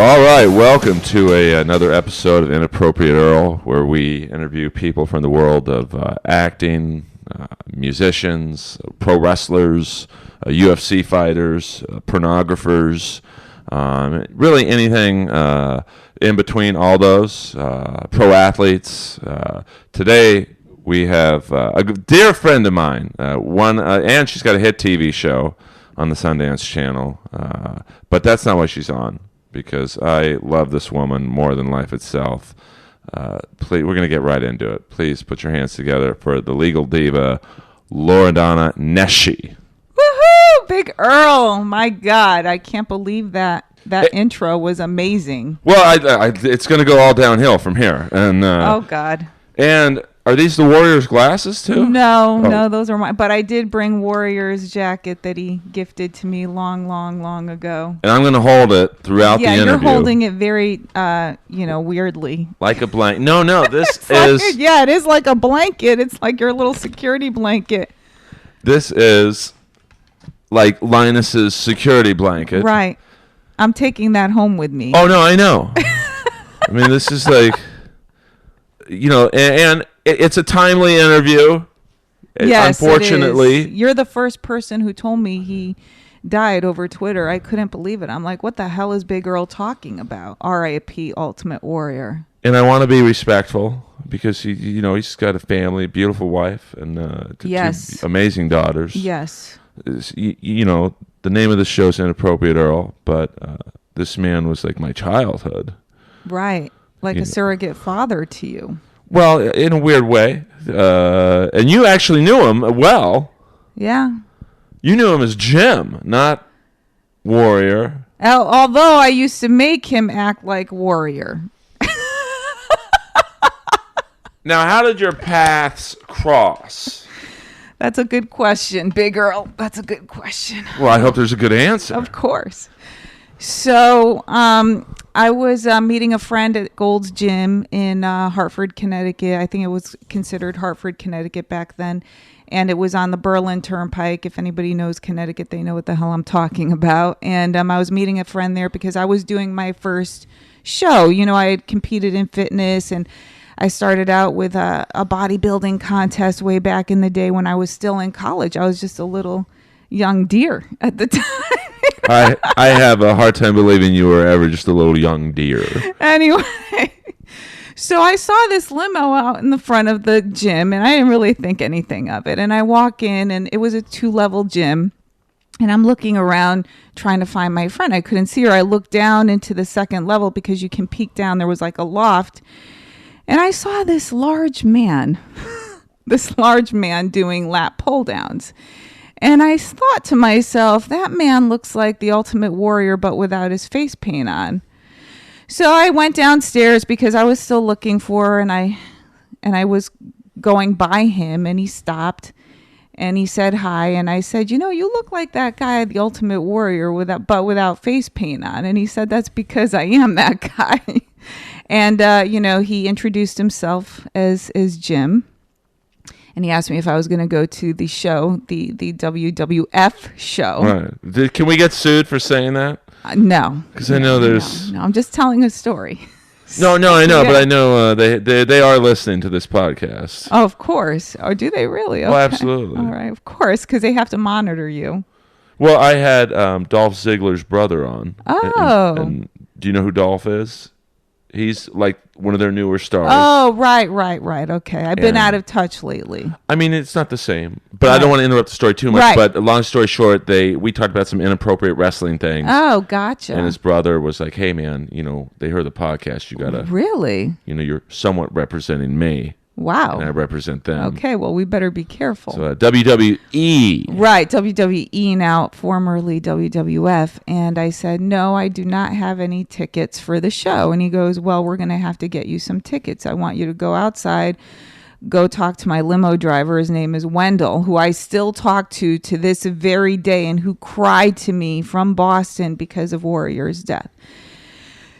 All right, welcome to another episode of Inappropriate Earl, where we interview people from the world of acting, musicians, pro wrestlers, UFC fighters, pornographers, really anything in between all those, pro athletes. Today we have a dear friend of mine, and she's got a hit TV show on the Sundance Channel, but that's not why she's on. Because I love this woman more than life itself. Please, we're going to get right into it. Please put your hands together for the legal diva, Loredana Nesci. Woohoo! Big Earl. My God, I can't believe that. That intro was amazing. Well, it's going to go all downhill from here. And oh, God. And are these the Warriors glasses, too? No, those are mine. But I did bring Warriors jacket that he gifted to me long ago. And I'm going to hold it throughout the interview. Yeah, you're holding it very, weirdly. Like a blanket. No, this is... Yeah, it is like a blanket. It's like your little security blanket. This is like Linus's security blanket. Right. I'm taking that home with me. Oh, no, I know. I mean, this is like... and it's a timely interview. Yes, unfortunately. It is. You're the first person who told me he died over Twitter. I couldn't believe it. I'm like, what the hell is Big Earl talking about? R.I.P. Ultimate Warrior. And I want to be respectful because he's got a family, a beautiful wife, and yes, two amazing daughters. Yes. The name of the show is Inappropriate Earl, but this man was like my childhood. Right. Like a surrogate father to you. Well, in a weird way. And you actually knew him well. Yeah. You knew him as Jim, not Warrior. Although I used to make him act like Warrior. Now, how did your paths cross? That's a good question, Big Earl. That's a good question. Well, I hope there's a good answer. Of course. So, I was meeting a friend at Gold's Gym in Hartford, Connecticut. I think it was considered Hartford, Connecticut back then. And it was on the Berlin Turnpike. If anybody knows Connecticut, they know what the hell I'm talking about. And I was meeting a friend there because I was doing my first show. I had competed in fitness, and I started out with a bodybuilding contest way back in the day when I was still in college. I was just a little young deer at the time. I have a hard time believing you were ever just a little young deer. Anyway, so I saw this limo out in the front of the gym, and I didn't really think anything of it. And I walk in, and it was a 2-level gym, and I'm looking around trying to find my friend. I couldn't see her. I looked down into the second level because you can peek down. There was like a loft, and I saw this large man, doing lat pull downs. And I thought to myself, that man looks like the Ultimate Warrior, but without his face paint on. So I went downstairs because I was still looking for her, and I was going by him, and he stopped, and he said hi, and I said, you look like that guy, the Ultimate Warrior, but without face paint on. And he said, that's because I am that guy. And he introduced himself as Jim. And he asked me if I was going to go to the show, the WWF show. Right. Can we get sued for saying that? No. Because I know there's... No, I'm just telling a story. No, I know, but I know they are listening to this podcast. Oh, of course. Oh, do they really? Okay. Well, absolutely. All right, of course, because they have to monitor you. Well, I had Dolph Ziggler's brother on. Oh. And do you know who Dolph is? He's like one of their newer stars. Oh, right. Okay. I've been out of touch lately. I mean, it's not the same, but I don't want to interrupt the story too much. Right. But long story short, we talked about some inappropriate wrestling things. Oh, gotcha. And his brother was like, hey, man, they heard the podcast. You got to... Really? You're somewhat representing me. Wow. And I represent them. Okay, well, we better be careful. So WWE. Right, WWE now, formerly WWF. And I said, no, I do not have any tickets for the show. And he goes, well, we're going to have to get you some tickets. I want you to go outside, go talk to my limo driver. His name is Wendell, who I still talk to this very day, and who cried to me from Boston because of Warrior's death.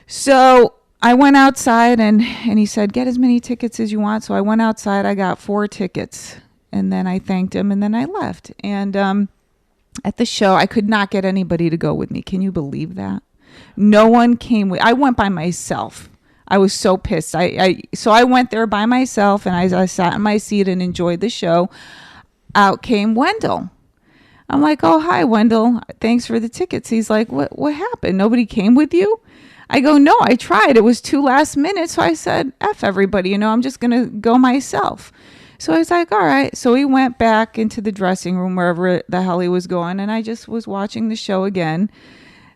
So I went outside, and he said, get as many tickets as you want. So I went outside. I got 4 tickets, and then I thanked him, and then I left. And at the show, I could not get anybody to go with me. Can you believe that? No one came with. I went by myself. I was so pissed. So I went there by myself, and I sat in my seat and enjoyed the show. Out came Wendell. I'm like, oh, hi, Wendell. Thanks for the tickets. He's like, what happened? Nobody came with you? I go, no, I tried. It was too last minute. So I said, F everybody. I'm just going to go myself. So I was like, all right. So he went back into the dressing room, wherever the hell he was going. And I just was watching the show again.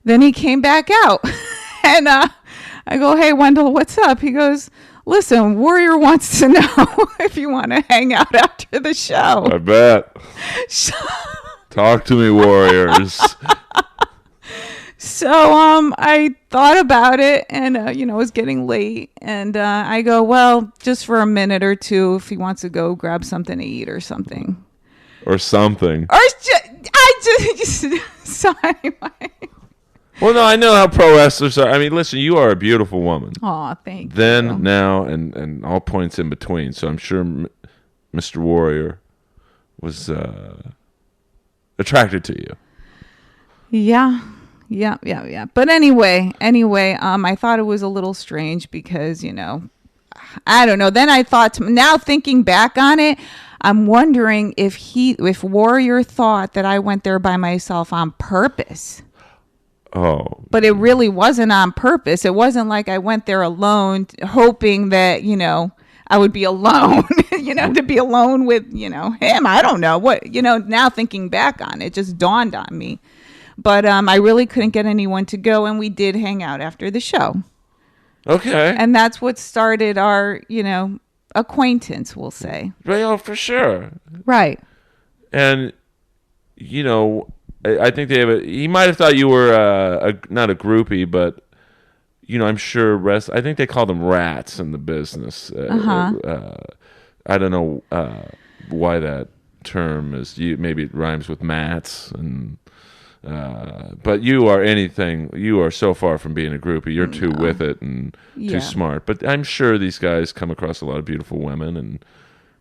Then he came back out. And I go, hey, Wendell, what's up? He goes, listen, Warrior wants to know if you want to hang out after the show. I bet. Talk to me, Warriors. So I thought about it, and it was getting late, and I go, well, just for a minute or two, if he wants to go grab something to eat or something. Or something. So anyway. Well, no, I know how pro wrestlers are. I mean, listen, you are a beautiful woman. Aw, thank you. Then, now, and all points in between. So I'm sure Mr. Warrior was attracted to you. Yeah. But anyway, I thought it was a little strange because, I don't know. Then I thought, now thinking back on it, I'm wondering if Warrior thought that I went there by myself on purpose. Oh. But it really wasn't on purpose. It wasn't like I went there alone, hoping that, I would be alone, to be alone with, him. I don't know what, now thinking back on it, just dawned on me. But I really couldn't get anyone to go, and we did hang out after the show. Okay. And that's what started our, acquaintance, we'll say. Well, for sure. Right. And, I think he might have thought you were not a groupie, but, I'm sure I think they call them rats in the business. I don't know why that term is. Maybe it rhymes with mats and... but you are so far from being a groupie. You're too with it and too smart. But I'm sure these guys come across a lot of beautiful women. And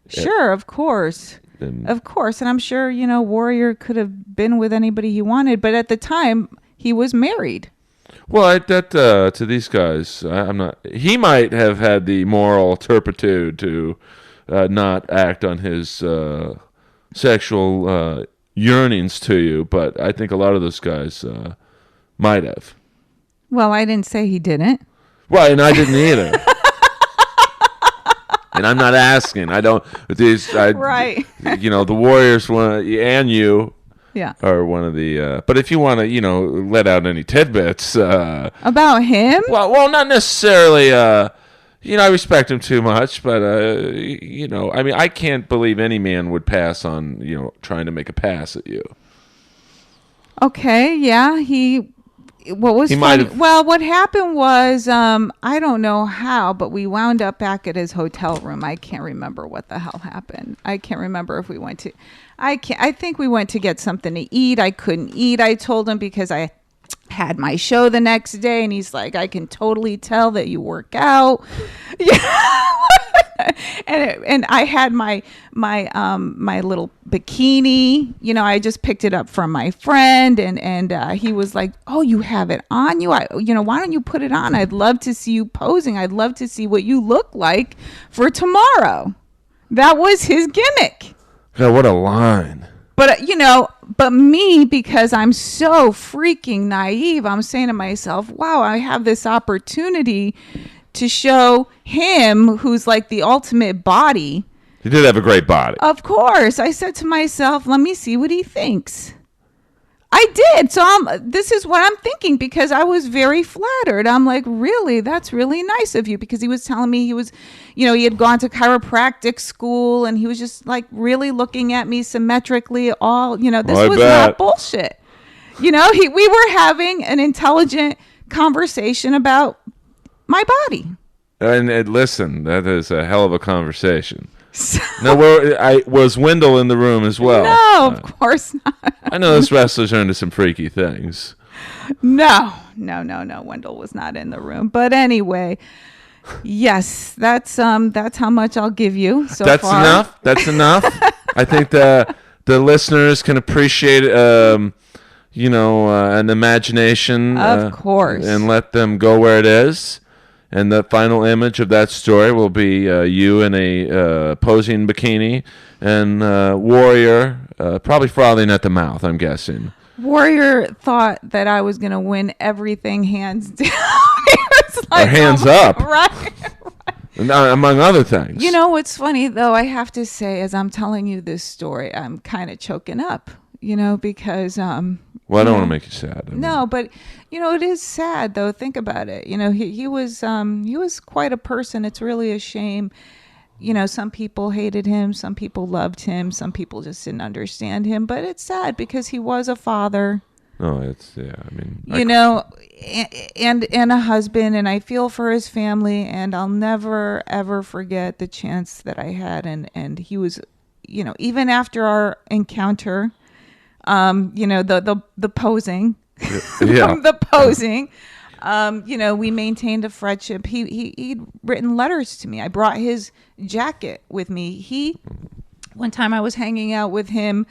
sure, of course. Of course. And I'm sure, Warrior could have been with anybody he wanted. But at the time, he was married. Well, to these guys, I'm not. He might have had the moral turpitude to not act on his sexual yearnings to you, but I think a lot of those guys might have. Well, I didn't say he didn't. Well, and I didn't either. And I'm not asking. I don't. Right. The Warriors and you. Yeah. Are one of the. But if you want to, let out any tidbits about him. Well, not necessarily. I respect him too much, but I mean, I can't believe any man would pass on, trying to make a pass at you. Okay, yeah, what was funny? Well, what happened was, I don't know how, but we wound up back at his hotel room. I can't remember what the hell happened. I can't remember if we went to, I think we went to get something to eat. I couldn't eat. I told him because I had my show the next day, and he's like, I can totally tell that you work out. and I had my little bikini, I just picked it up from my friend, and he was like, oh, you have it on you? Why don't you put it on? I'd love to see you posing. I'd love to see what you look like for tomorrow. That was his gimmick. God, what a line. But, but me, because I'm so freaking naive, I'm saying to myself, wow, I have this opportunity to show him, who's like the ultimate body. He did have a great body. Of course. I said to myself, let me see what he thinks. I did. So this is what I'm thinking, because I was very flattered. I'm like, really? That's really nice of you. Because he was telling me he was, he had gone to chiropractic school, and he was just like really looking at me symmetrically. This was not bullshit. We were having an intelligent conversation about my body. And listen, that is a hell of a conversation. Now, was Wendell in the room as well? No, of course not. I know this wrestler's into some freaky things. No. Wendell was not in the room. But anyway, yes, that's how much I'll give you so that's far. That's enough. I think the listeners can appreciate, an imagination. Of course. And let them go where it is. And the final image of that story will be you in a posing bikini and Warrior probably frothing at the mouth, I'm guessing. Warrior thought that I was going to win everything hands down. Like, or hands up. Right. Among other things. What's funny, though, I have to say, as I'm telling you this story, I'm kind of choking up, because... Well, I don't want to make you sad. No, but it is sad though. Think about it. He was quite a person. It's really a shame. Some people hated him, some people loved him, some people just didn't understand him. But it's sad because he was a father. Oh, it's I mean, and a husband, and I feel for his family, and I'll never ever forget the chance that I had, and he was, even after our encounter. The posing, the posing, we maintained a friendship. He'd written letters to me. I brought his jacket with me. One time I was hanging out with him,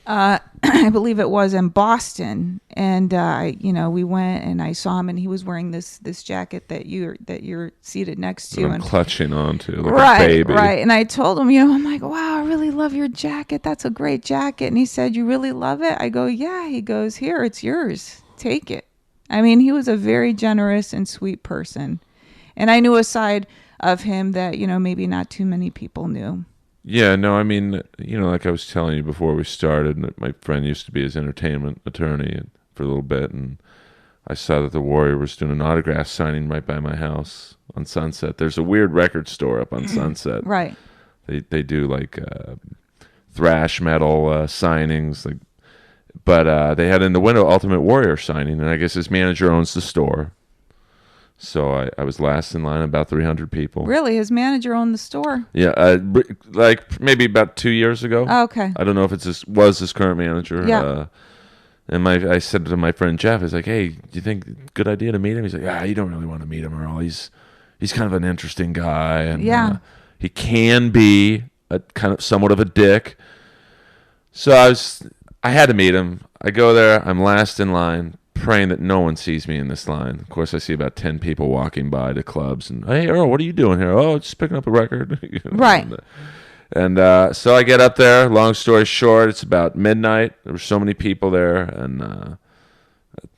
I believe it was in Boston, and we went and I saw him, and he was wearing this jacket that you're seated next to, I'm clutching onto like right, a baby. Right. And I told him, I'm like, wow, I really love your jacket. That's a great jacket. And he said, you really love it? I go, yeah. He goes, here, it's yours. Take it. I mean, he was a very generous and sweet person, and I knew a side of him that maybe not too many people knew. Yeah, no, I mean, like I was telling you before we started, my friend used to be his entertainment attorney for a little bit, and I saw that the Warrior was doing an autograph signing right by my house on Sunset. There's a weird record store up on Sunset. Right. They do like thrash metal signings, but they had in the window Ultimate Warrior signing, and I guess his manager owns the store. So I was last in line, about 300 people. Really? His manager owned the store? Yeah, like maybe about 2 years ago. Oh, okay. I don't know if was his current manager. Yeah. And I said to my friend Jeff, I was like, hey, do you think good idea to meet him? He's like, you don't really want to meet him, Earl. He's kind of an interesting guy. And yeah. He can be a kind of somewhat of a dick. So I had to meet him. I go there. I'm last in line, praying that no one sees me in this line. Of course, I see about 10 people walking by to clubs, and hey, Earl, what are you doing here? Oh, just picking up a record. Right. And so I get up there. Long story short, it's about midnight. There were so many people there, and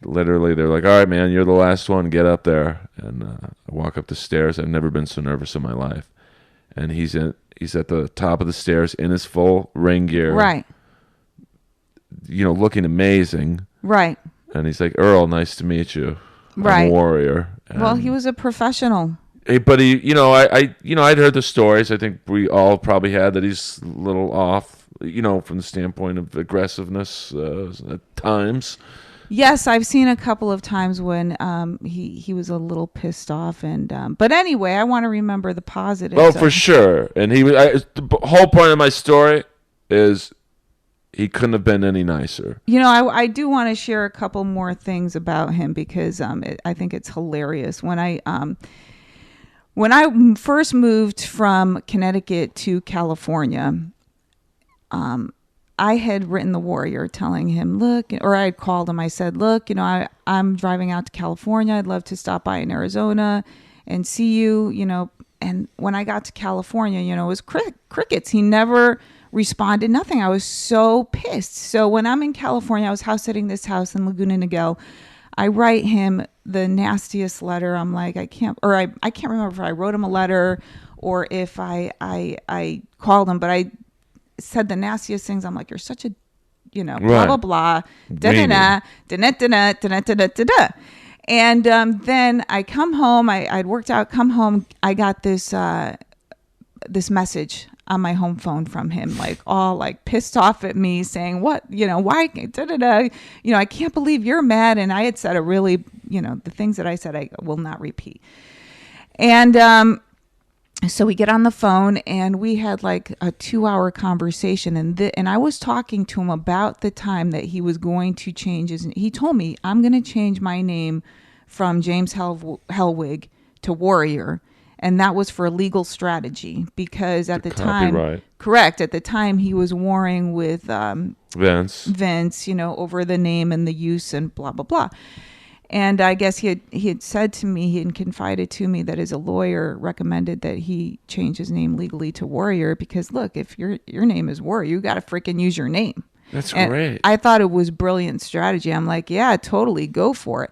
literally they're like, all right, man, you're the last one. Get up there. And I walk up the stairs. I've never been so nervous in my life. And he's at the top of the stairs in his full ring gear. Right. Looking amazing. Right. And he's like, Earl, nice to meet you. Right. I'm a Warrior. And well, he was a professional. But I'd heard the stories. I think we all probably had that he's a little off, from the standpoint of aggressiveness at times. Yes, I've seen a couple of times when he was a little pissed off, and but anyway, I want to remember the positives. Oh, for sure. And the whole point of my story is he couldn't have been any nicer. I do want to share a couple more things about him because I think it's hilarious. When I first moved from Connecticut to California, I had written the Warrior telling him, look, or I had called him. I said, look, I'm driving out to California. I'd love to stop by in Arizona and see you, And when I got to California, it was crickets. He never responded, nothing. I was so pissed. So when I'm in California, I was house sitting this house in Laguna Niguel. I write him the nastiest letter. I'm like, I can't remember if I wrote him a letter or if I called him, but I said the nastiest things. I'm like, you're such a, blah, blah, blah, da-da-da, da-da-da, da-da-da-da-da. And then I come home, I'd worked out, come home, I got this message on my home phone from him, like all like pissed off at me, saying, what, why, da-da-da, I can't believe you're mad. And I had said a really, the things that I said, I will not repeat. And so we get on the phone and we had like a 2-hour conversation, and I was talking to him about the time that he was going to change he told me, I'm going to change my name from James Hellwig to Warrior. And that was for legal strategy because at the copyright. time, correct, at the time he was warring with Vince, over the name and the use and blah, blah, blah. And I guess he had said to me, he had confided to me that his lawyer recommended that he change his name legally to Warrior because, look, if your name is Warrior, you got to freaking use your name. That's and great. I thought it was brilliant strategy. I'm like, yeah, totally, go for it.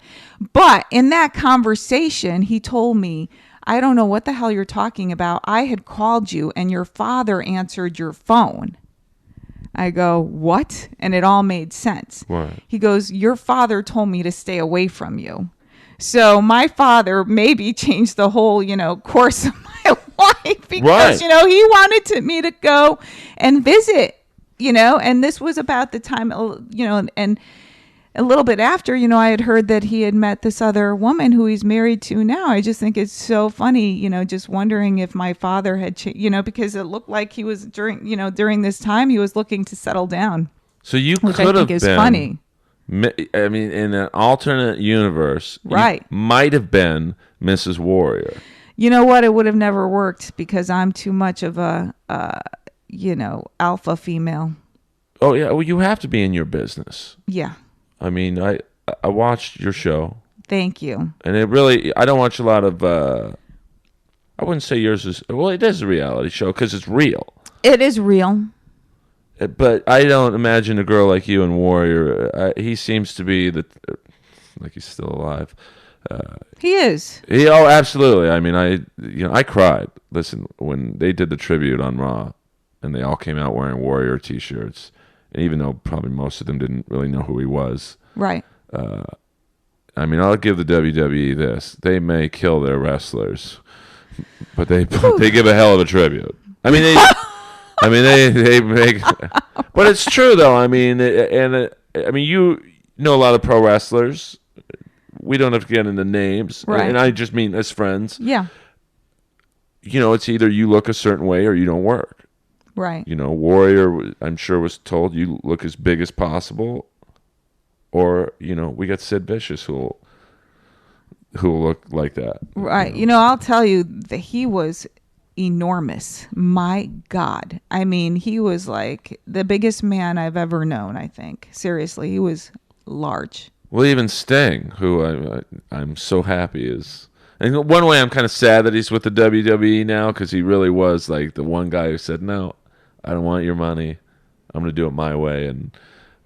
But in that conversation, he told me, I don't know what the hell you're talking about. I had called you and your father answered your phone. I go, what? And it all made sense. What? He goes, your father told me to stay away from you. So my father maybe changed the whole, course of my life because, he wanted me to go and visit, and this was about the time, and a little bit after, I had heard that he had met this other woman who he's married to now. I just think it's so funny, just wondering if my father had, because it looked like he was during this time, he was looking to settle down. So you which could I have think is been funny. I mean, in an alternate universe, right? You might have been Mrs. Warrior. You know what? It would have never worked because I'm too much of a, alpha female. Oh yeah, well, you have to be in your business. Yeah. I mean, I watched your show. Thank you. And I don't watch a lot of. I wouldn't say yours is. Well, it is a reality show because it's real. It is real. But I don't imagine a girl like you and Warrior. He seems to be like he's still alive. He is. Oh, absolutely. I mean, I cried. Listen, when they did the tribute on Raw, and they all came out wearing Warrior T-shirts, and even though probably most of them didn't really know who he was, right? I mean, I'll give the WWE this: they may kill their wrestlers, but they give a hell of a tribute. I mean, they make, but it's true though. I mean, you know a lot of pro wrestlers. We don't have to get into names, right? And I just mean as friends. Yeah. It's either you look a certain way or you don't work. Right. Warrior, I'm sure, was told you look as big as possible, or we got Sid Vicious who will look like that. Right. I'll tell you that he was enormous. My God. I mean, he was like the biggest man I've ever known, I think. Seriously, he was large. Well, even Sting, who I'm so happy is. And one way I'm kind of sad that he's with the WWE now because he really was like the one guy who said, no, I don't want your money. I'm going to do it my way. And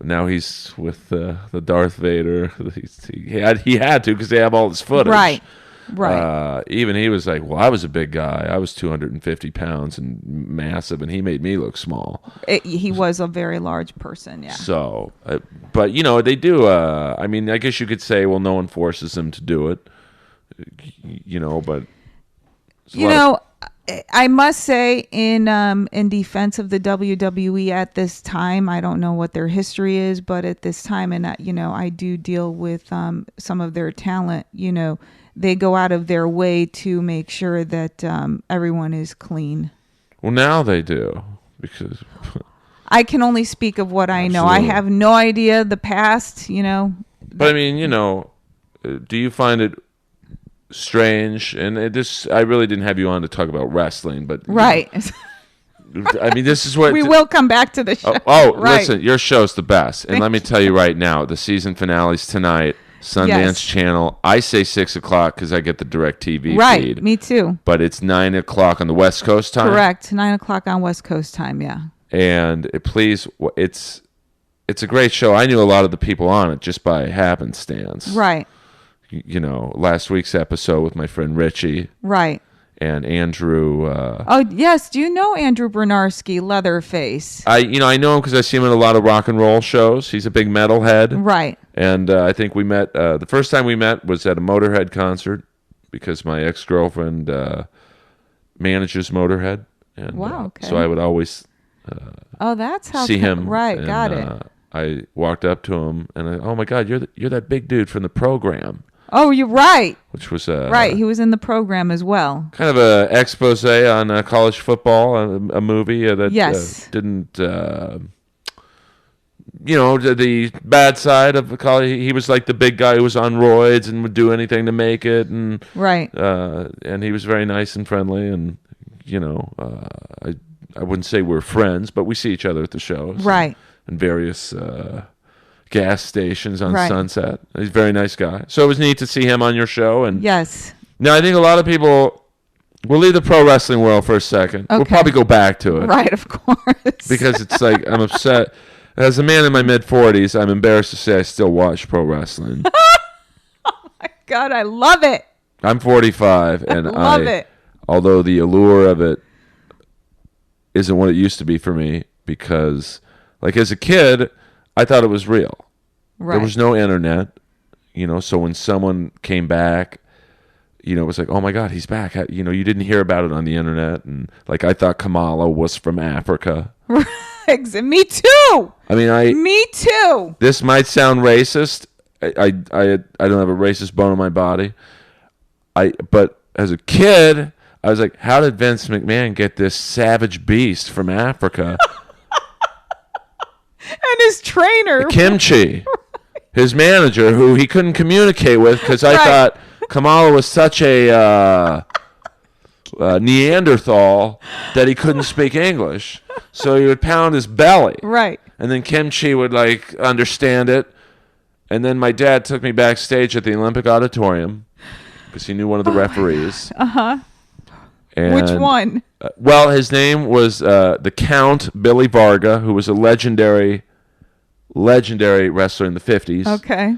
now he's with the Darth Vader. He had to because they have all this footage. Right. Even he was like, well, I was a big guy. I was 250 pounds and massive, and he made me look small. He was a very large person, yeah. So, but, they do, I mean, I guess you could say, well, no one forces them to do it, but... I must say in defense of the WWE at this time, I don't know what their history is, but at this time, and I do deal with some of their talent, they go out of their way to make sure that everyone is clean. Well, now they do because I can only speak of what I know. Absolutely. I have no idea the past, But I mean, do you find it strange? And I really didn't have you on to talk about wrestling, but right. I mean, this is what we will come back to the show. Right. Listen, your show's the best, and let me tell you right now, the season finale's tonight. Sundance Channel. I say 6 o'clock because I get the direct TV feed. Right, me too. But it's 9 o'clock on the West Coast time. Correct, 9 o'clock on West Coast time. Yeah. And please, it's a great show. I knew a lot of the people on it just by happenstance. Right. Last week's episode with my friend Richie. Right. And Andrew. Oh yes, do you know Andrew Bernarski, Leatherface? I know him because I see him in a lot of rock and roll shows. He's a big metalhead. Right. And I think we met. The first time we met was at a Motorhead concert because my ex-girlfriend manages Motorhead. And, wow. Okay. So I would always. That's how. See him. Right. And, got it. I walked up to him and oh my God, you're that big dude from the program. Oh, you're right. Which was right. He was in the program as well. Kind of a expose on college football, a movie that yes. didn't the bad side of college. He was like the big guy who was on roids and would do anything to make it, and right. And he was very nice and friendly, and I wouldn't say we're friends, but we see each other at the shows, Right. and various gas stations on Sunset. He's a very nice guy, so it was neat to see him on your show. And yes, now I think a lot of people. We'll leave the pro wrestling world for a second. Okay. We'll probably go back to it. Right, of course. Because it's like, I'm upset. As a man in my mid-40s, I'm embarrassed to say I still watch pro wrestling. Oh, my God, I love it. I'm 45, and love it. Although the allure of it isn't what it used to be for me, because, like, as a kid, I thought it was real. Right. There was no internet, so when someone came back, it was like, oh my God, he's back. You didn't hear about it on the internet. And like, I thought Kamala was from Africa. Me too. I mean, Me too. This might sound racist. I don't have a racist bone in my body. But as a kid, I was like, how did Vince McMahon get this savage beast from Africa? And his trainer. Kimchi. His manager, who he couldn't communicate with, because I thought Kamala was such a Neanderthal that he couldn't speak English. So he would pound his belly. Right. And then Kimchi would, like, understand it. And then my dad took me backstage at the Olympic Auditorium because he knew one of the referees. Uh-huh. And, which one? Well, his name was the Count Billy Varga, who was a legendary wrestler in the 50s. Okay.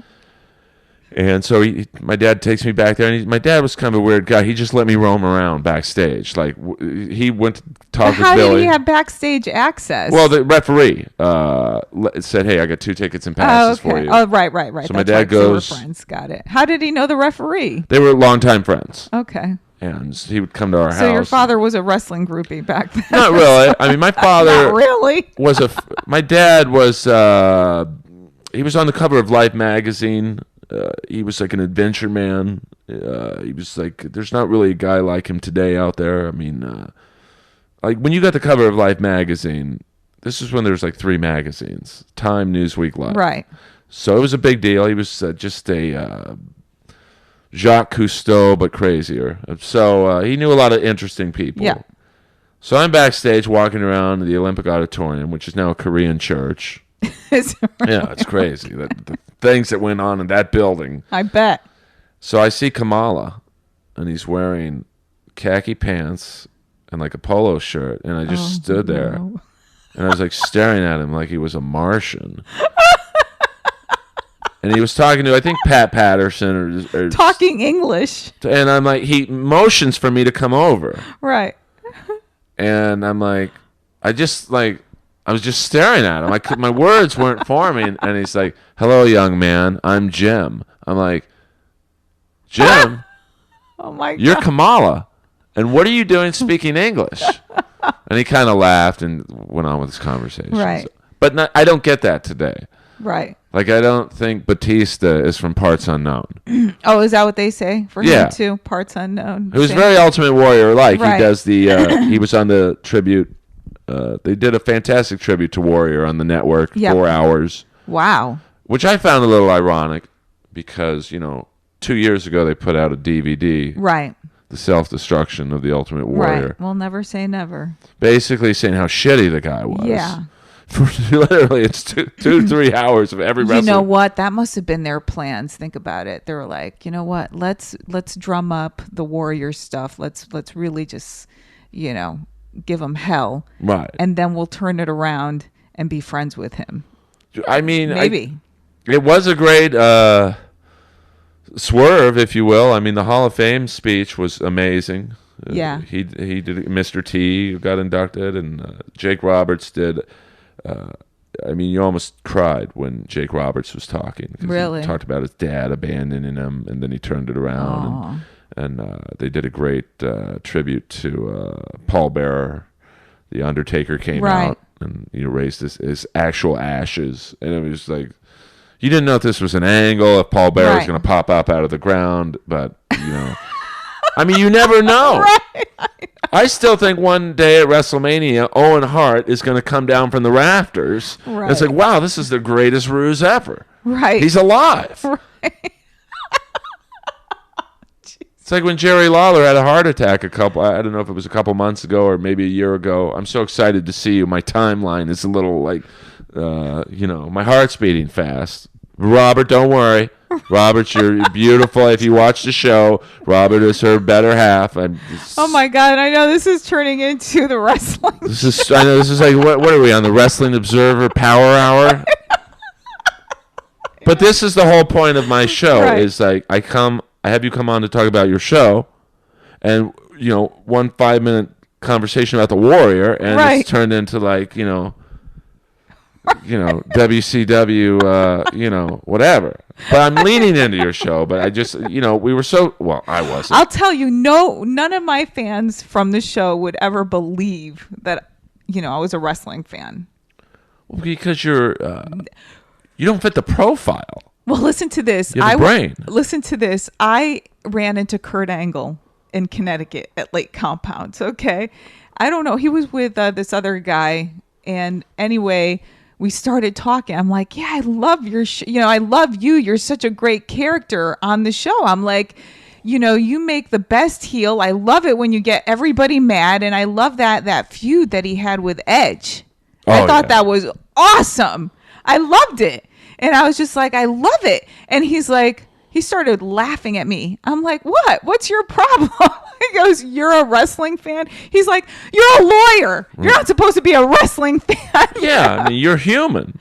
And so my dad takes me back there, and my dad was kind of a weird guy. He just let me roam around backstage. Like, he went to talk with Billy. How did he have backstage access? Well, the referee said, hey, I got 2 tickets and passes for you. Oh, right. So my dad goes... So we're friends. Got it. How did he know the referee? They were longtime friends. Okay. And he would come to our house. So your father was a wrestling groupie back then? Not really. I mean, my father... Not really? My dad was... he was on the cover of Life magazine. He was like an adventure man. He was like, there's not really a guy like him today out there. I mean, like when you got the cover of Life magazine, this is when there was like 3 magazines: Time, Newsweek, Life. Right. So it was a big deal. He was just a Jacques Cousteau, but crazier. So he knew a lot of interesting people. Yeah. So I'm backstage walking around the Olympic Auditorium, which is now a Korean church. Yeah, it's crazy. The things that went on in that building. I bet. So I see Kamala, and he's wearing khaki pants and like a polo shirt, and I just stood there, and I was like staring at him like he was a Martian. And he was talking to, I think, Pat Patterson or talking English. And I'm like, he motions for me to come over. Right. And I'm like, I was just staring at him. My words weren't forming. And he's like, hello, young man. I'm Jim. I'm like, Jim? Oh, my God. You're Kamala. And what are you doing speaking English? And he kind of laughed and went on with his conversation. Right. But I don't get that today. Right. Like, I don't think Batista is from Parts Unknown. Oh, is that what they say for Yeah. him too? Parts Unknown. It was very Ultimate Warrior like. Right. He does he was on the tribute. They did a fantastic tribute to Warrior on the network, Yep. 4 hours. Wow. Which I found a little ironic because, 2 years ago they put out a DVD. Right. The Self-Destruction of the Ultimate Warrior. Right. We'll never say never. Basically saying how shitty the guy was. Yeah. For literally, it's 3 hours of every wrestler. You know what? That must have been their plans. Think about it. They were like, you know what? Let's drum up the Warrior stuff. Let's really just, give him hell. Right. And then we'll turn it around and be friends with him. I mean, Maybe. It was a great swerve, if you will. I mean, the Hall of Fame speech was amazing. Yeah. He did. Mr. T got inducted, and Jake Roberts did. I mean, you almost cried when Jake Roberts was talking. 'Cause Really? He talked about his dad abandoning him, and then he turned it around. And they did a great tribute to Paul Bearer. The Undertaker came Right. out and raised his actual ashes. And it was like, you didn't know if this was an angle, if Paul Bearer was Right. going to pop up out of the ground. But, I mean, you never know. Right. I still think one day at WrestleMania, Owen Hart is going to come down from the rafters. Right. It's like, wow, this is the greatest ruse ever. Right. He's alive. Right. It's like when Jerry Lawler had a heart attack I don't know if it was a couple months ago or maybe a year ago. I'm so excited to see you. My timeline is a little like, my heart's beating fast. Robert, don't worry. Robert, you're beautiful. If you watch the show, Robert is her better half. Oh my God! I know this is turning into the wrestling. I know this is like what are we on the Wrestling Observer Power Hour? But this is the whole point of my show. Right. Is like I have you come on to talk about your show, and 1 5-minute conversation about the Warrior, and right. it's turned into like WCW, whatever. But I'm leaning into your show. But I just, we were so I wasn't. I'll tell you, none of my fans from the show would ever believe that, I was a wrestling fan. Well, because you don't fit the profile. Well, listen to this. You have a brain. Listen to this. I ran into Kurt Angle in Connecticut at Lake Compounds. Okay, I don't know. He was with this other guy, and anyway. We started talking. I'm like, yeah, I love your I love you. You're such a great character on the show. I'm like, you make the best heel. I love it when you get everybody mad. And I love that feud that he had with Edge. I thought that was awesome. I loved it. And I was just like, I love it. And he's like, he started laughing at me. I'm like, what? What's your problem? He goes, you're a wrestling fan? He's like, you're a lawyer. You're not supposed to be a wrestling fan. Yeah, I mean, you're human.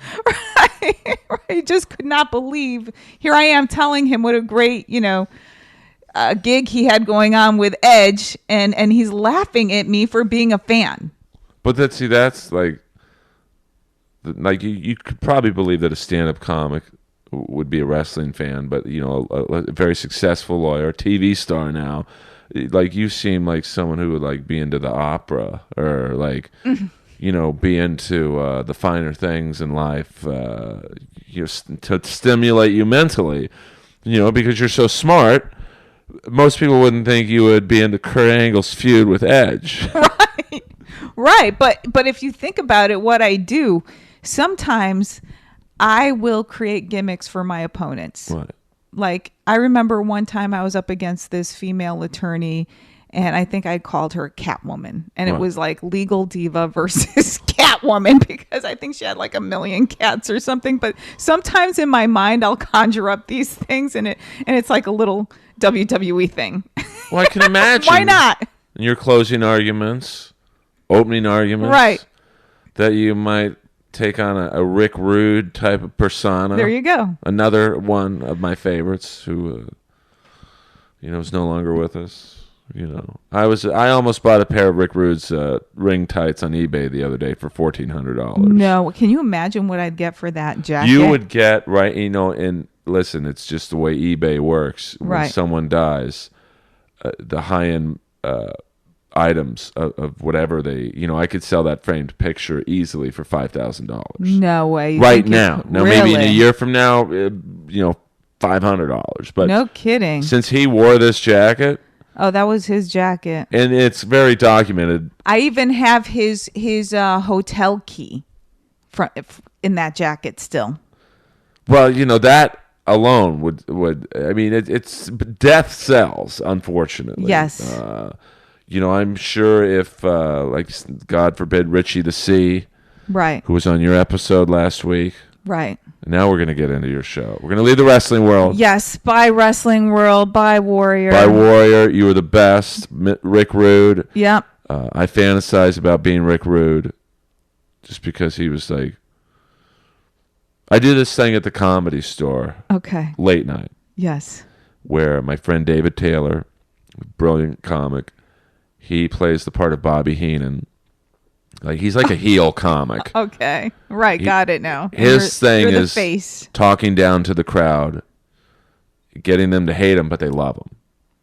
Right. He just could not believe. Here I am telling him what a great, gig he had going on with Edge. And he's laughing at me for being a fan. But that's like you could probably believe that a stand-up comic would be a wrestling fan, but a very successful lawyer, TV star now, like you seem like someone who would like be into the opera or like be into the finer things in life, to stimulate you mentally, because you're so smart. Most people wouldn't think you would be into Kurt Angle's feud with Edge. Right. But if you think about it, what I do sometimes. I will create gimmicks for my opponents. Right. Like, I remember one time I was up against this female attorney, and I think I called her Catwoman. And it was like Legal Diva versus Catwoman, because I think she had like 1 million cats or something. But sometimes in my mind, I'll conjure up these things, and it's like a little WWE thing. Well, I can imagine. Why not? In your closing arguments, opening arguments. Right. That you might take on a Rick Rude type of persona. There you go. Another one of my favorites who, is no longer with us. I almost bought a pair of Rick Rude's ring tights on eBay the other day for $1,400. No, can you imagine what I'd get for that jacket? You would get and listen, it's just the way eBay works. When someone dies, the high-end items of whatever they, I could sell that framed picture easily for $5,000. No way. Right now. Now, really? Maybe in a year from now, $500. But no kidding. Since he wore this jacket. Oh, that was his jacket. And it's very documented. I even have his hotel key in that jacket still. Well, that alone would I mean, it's death sells, unfortunately. Yes. I'm sure if, God forbid, Richie the C, right, who was on your episode last week, right. Now we're going to get into your show. We're going to leave the wrestling world. Yes, bye wrestling world, bye Warrior. Bye Warrior, you were the best. Rick Rude. Yep. I fantasize about being Rick Rude, just because he was like. I do this thing at the Comedy Store. Okay. Late night. Yes. Where my friend David Taylor, brilliant comic. He plays the part of Bobby Heenan. Like he's like a heel comic. Okay. Right. Got it now. His thing you're is the face. Talking down to the crowd, getting them to hate him, but they love him.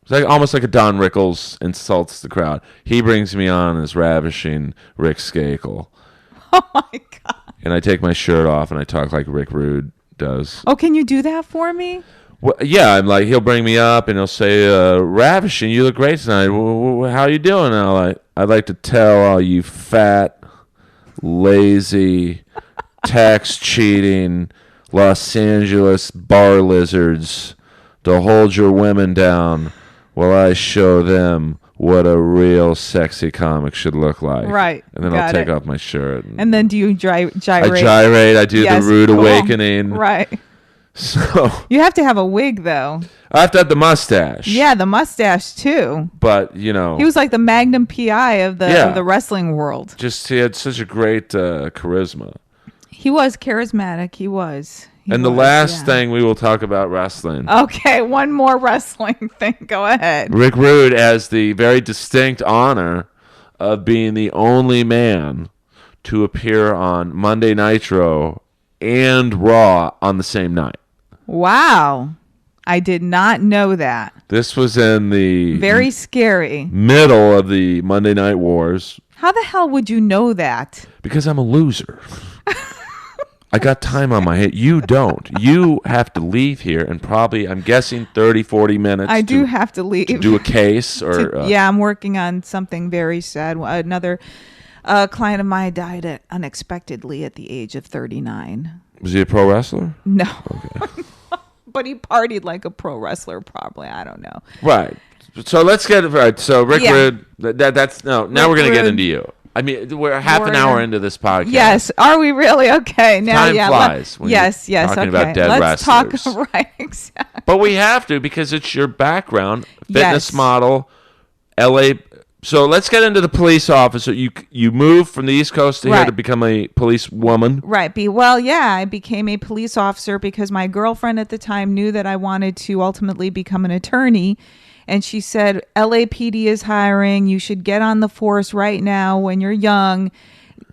It's like almost like a Don Rickles insults the crowd. He brings me on as ravishing Rick Skakel. Oh my God. And I take my shirt off and I talk like Rick Rude does. Oh, can you do that for me? Well, yeah, I'm like, he'll bring me up and he'll say, "Ravishing, you look great tonight. How you doing?" And I'd like to tell all you fat, lazy, tax cheating Los Angeles bar lizards to hold your women down while I show them what a real sexy comic should look like. Right. And then I'll take off my shirt. And then do you gyrate? I gyrate. I do the rude awakening. Right. So you have to have a wig, though. I have to have the mustache. Yeah, the mustache, too. But, you know. He was like the Magnum PI of the wrestling world. Just, he had such a great charisma. He was charismatic. He was. The last thing we will talk about wrestling. Okay, one more wrestling thing. Go ahead. Rick Rude has the very distinct honor of being the only man to appear on Monday Nitro and Raw on the same night. Wow. I did not know that. This was in the very scary middle of the Monday Night Wars. How the hell would you know that? Because I'm a loser. I got time on my head. You don't. You have to leave here in probably, I'm guessing, 30, 40 minutes. I do have to leave. To do a case or... yeah, I'm working on something very sad. Another client of mine died unexpectedly at the age of 39. Was he a pro wrestler? No. Okay. But he partied like a pro wrestler, probably. I don't know. Right. So let's get it right. So Rick Rude, that's no. Now we're gonna get into you. I mean, we're half an hour into this podcast. Yes. Are we really? Okay. Now, time flies. When yes. You're talking okay. about dead Let's wrestlers. talk. Right. Exactly. But we have to because it's your background, fitness model, LA. So let's get into the police officer. You moved from the East Coast to here to become a police woman. Right. I became a police officer because my girlfriend at the time knew that I wanted to ultimately become an attorney. And she said, LAPD is hiring. You should get on the force right now when you're young.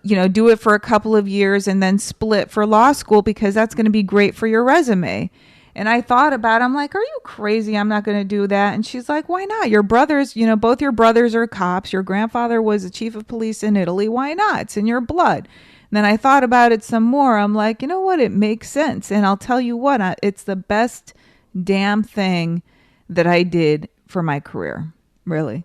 You know, do it for a couple of years and then split for law school because that's going to be great for your resume. And I thought about it. I'm like, are you crazy? I'm not going to do that. And she's like, why not? Your brothers, both your brothers are cops. Your grandfather was the chief of police in Italy. Why not? It's in your blood. And then I thought about it some more. I'm like, you know what? It makes sense. And I'll tell you what, it's the best damn thing that I did for my career, really.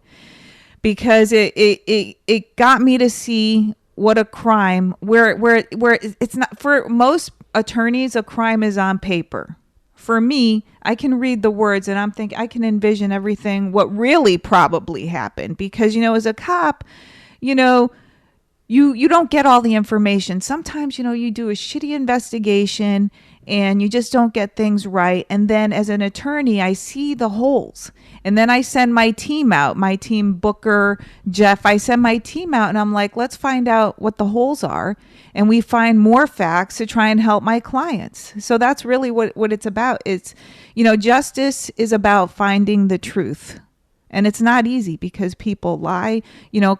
Because it got me to see what a crime, where it's not, for most attorneys, a crime is on paper. For me, I can read the words and I'm thinking I can envision everything, what really probably happened. Because, as a cop, you don't get all the information. Sometimes, you do a shitty investigation and you just don't get things right. And then as an attorney, I see the holes. And then I send my team out, my team, Booker, Jeff, I send my team out and I'm like, let's find out what the holes are. And we find more facts to try and help my clients. So that's really what it's about. It's, justice is about finding the truth. And it's not easy because people lie,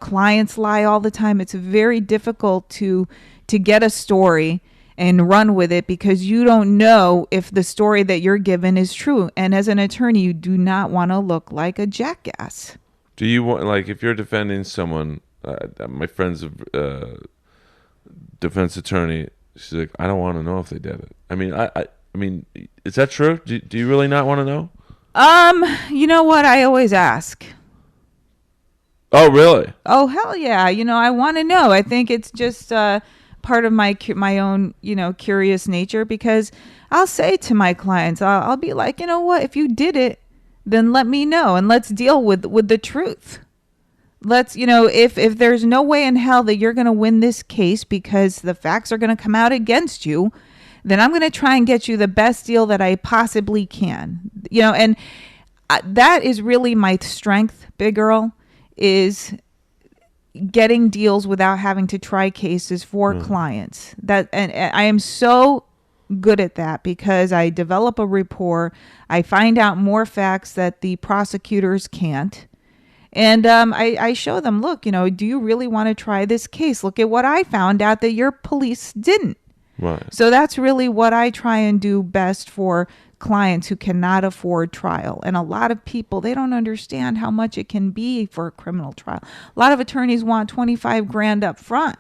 clients lie all the time. It's very difficult to get a story and run with it because you don't know if the story that you're given is true. And as an attorney, you do not want to look like a jackass. Do you want, like, if you're defending someone, my friend's a defense attorney, she's like, I don't want to know if they did it. I mean, is that true? Do you really not want to know? You know what? I always ask. Oh, really? Oh, hell yeah. I want to know. I think it's just part of my own, curious nature because I'll say to my clients, I'll be like, you know what? If you did it, then let me know and let's deal with the truth. Let's, if there's no way in hell that you're going to win this case because the facts are going to come out against you, then I'm going to try and get you the best deal that I possibly can. And that is really my strength, Big Earl, is getting deals without having to try cases for clients. And I am so good at that because I develop a rapport. I find out more facts that the prosecutors can't. And I show them, look, do you really want to try this case? Look at what I found out that your police didn't. Right. So that's really what I try and do best for clients who cannot afford trial. And a lot of people, they don't understand how much it can be for a criminal trial. A lot of attorneys want $25,000 up front.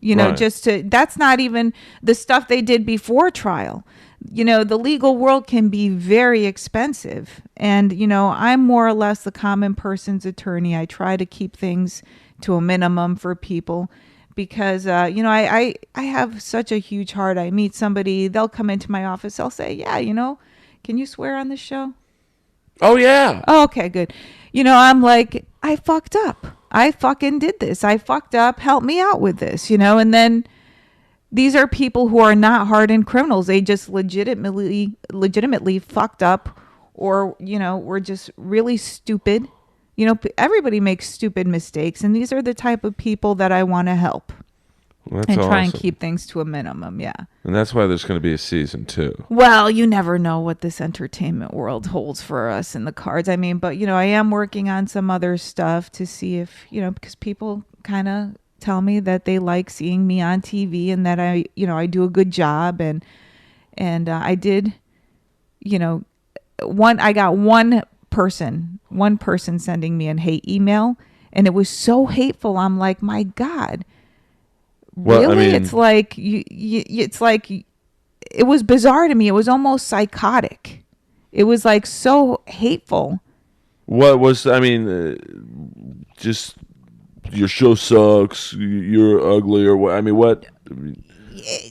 Right. That's not even the stuff they did before trial. the legal world can be very expensive. And, I'm more or less the common person's attorney. I try to keep things to a minimum for people because, I have such a huge heart. I meet somebody, they'll come into my office, they'll say, yeah, can you swear on this show? Oh, yeah. Oh, okay, good. I'm like, I fucked up. I fucking did this. I fucked up. Help me out with this, and then these are people who are not hardened criminals. They just legitimately fucked up or, were just really stupid. Everybody makes stupid mistakes. And these are the type of people that I want to help. Well, and try and awesome. keep things to a minimum. Yeah. And that's why there's going to be a season 2. Well, you never know what this entertainment world holds for us in the cards. I mean, but, I am working on some other stuff to see if, because people kind of tell me that they like seeing me on TV and that I do a good job. And I did, I got one person sending me a hate email, and it was so hateful. I'm like, my God. Well, really? I mean, It's like it's like it was bizarre to me. It was almost psychotic. It was like so hateful. What was just your show sucks, you're ugly, or what? I mean, what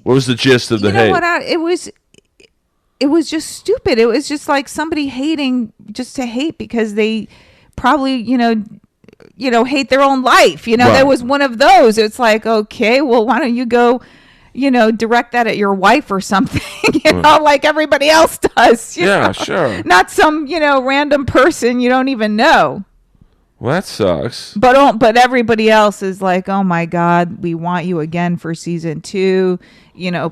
was the gist of the hate? It was just stupid. It was just like somebody hating just to hate because they probably, hate their own life. Right. There was one of those. It's like, okay, well, why don't you go, direct that at your wife or something, like everybody else does. Yeah, sure. Not some, random person you don't even know. Well, that sucks. But everybody else is like, oh my God, we want you again for season 2.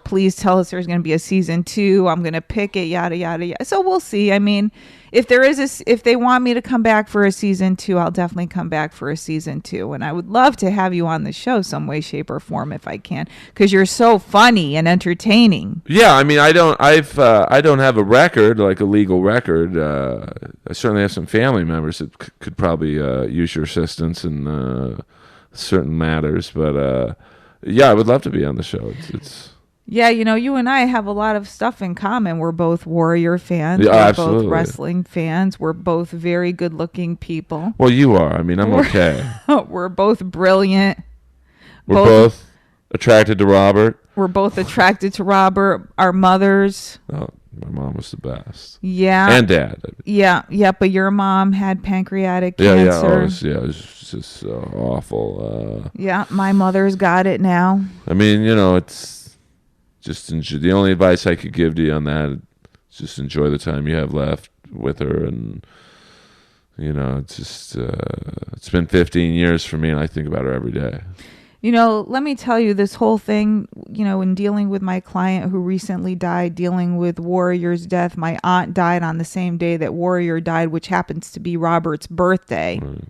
Please tell us there's going to be a season 2. I'm going to pick it, yada, yada, yada. So we'll see. I mean, if they want me to come back for a season 2, I'll definitely come back for a season 2. And I would love to have you on the show some way, shape, or form if I can, because you're so funny and entertaining. Yeah, I mean, I don't have a record, like a legal record. I certainly have some family members that could probably use your assistance in certain matters. But yeah, I would love to be on the show. It's Yeah, you and I have a lot of stuff in common. We're both Warrior fans. Yeah, we're absolutely. both wrestling fans. We're both very good-looking people. Well, you are. I mean, I'm okay. We're both brilliant. We're both attracted to Robert. We're both attracted to Robert. Our mothers. Oh, my mom was the best. Yeah. And dad. Yeah, but your mom had pancreatic Yeah, cancer. it was just awful. Yeah, my mother's got it now. I mean, it's just the only advice I could give to you on that is just enjoy the time you have left with her. And, it's just, it's been 15 years for me, and I think about her every day. Let me tell you, this whole thing, in dealing with my client who recently died, dealing with Warrior's death, my aunt died on the same day that Warrior died, which happens to be Robert's birthday. Right.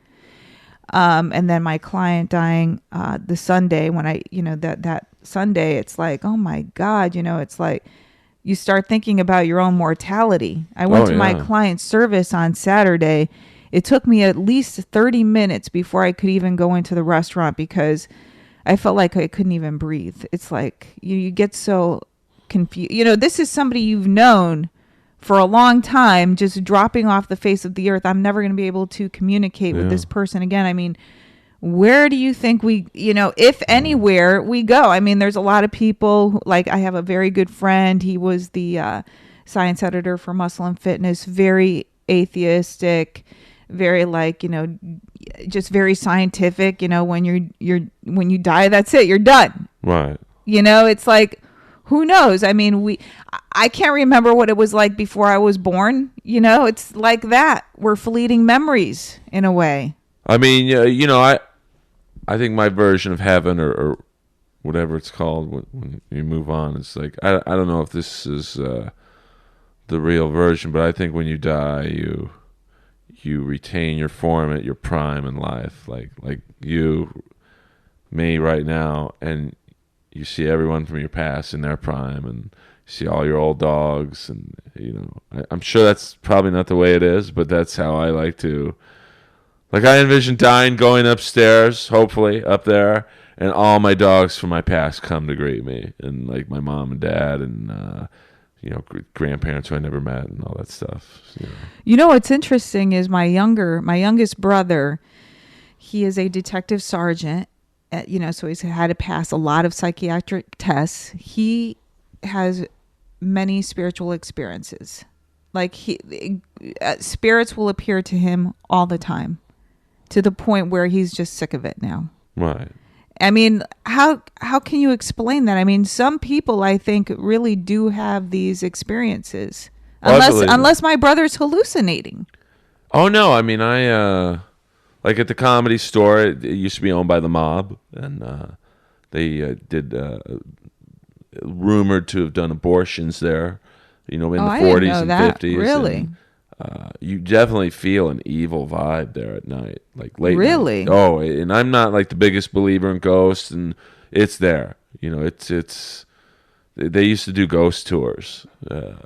And then my client dying the Sunday when that Sunday, it's like, oh my God, it's like you start thinking about your own mortality. I went to my client's service on Saturday. It took me at least 30 minutes before I could even go into the restaurant because I felt like I couldn't even breathe. It's like you get so confused. This is somebody you've known for a long time, just dropping off the face of the earth. I'm never going to be able to communicate with this person again. I mean, where do you think we, if anywhere we go? I mean, there's a lot of people, like I have a very good friend. He was the science editor for Muscle and Fitness, very atheistic, very just very scientific. When you die, that's it. You're done. Right. It's like, who knows? I mean, I can't remember what it was like before I was born. It's like that. We're fleeting memories in a way. I mean, I think my version of heaven or whatever it's called when you move on, it's like, I don't know if this is the real version, but I think when you die, you retain your form at your prime in life, like me right now, and you see everyone from your past in their prime, and you see all your old dogs, and I'm sure that's probably not the way it is, but that's how I like to. Like I envision dying, going upstairs, hopefully up there, and all my dogs from my past come to greet me, and like my mom and dad, and grandparents who I never met and all that stuff. What's interesting is my youngest brother, he is a detective sergeant, so he's had to pass a lot of psychiatric tests. He has many spiritual experiences. Like spirits will appear to him all the time, to the point where he's just sick of it now. Right. I mean, how can you explain that? I mean, some people, I think, really do have these experiences, unless my brother's hallucinating. Oh no! I mean, I like at the Comedy Store. It used to be owned by the mob, and they did rumored to have done abortions there. In the 40s and 50s. Really? And, you definitely feel an evil vibe there at night, like late. Really? Night. Oh, and I'm not like the biggest believer in ghosts, and it's there. It's. They used to do ghost tours.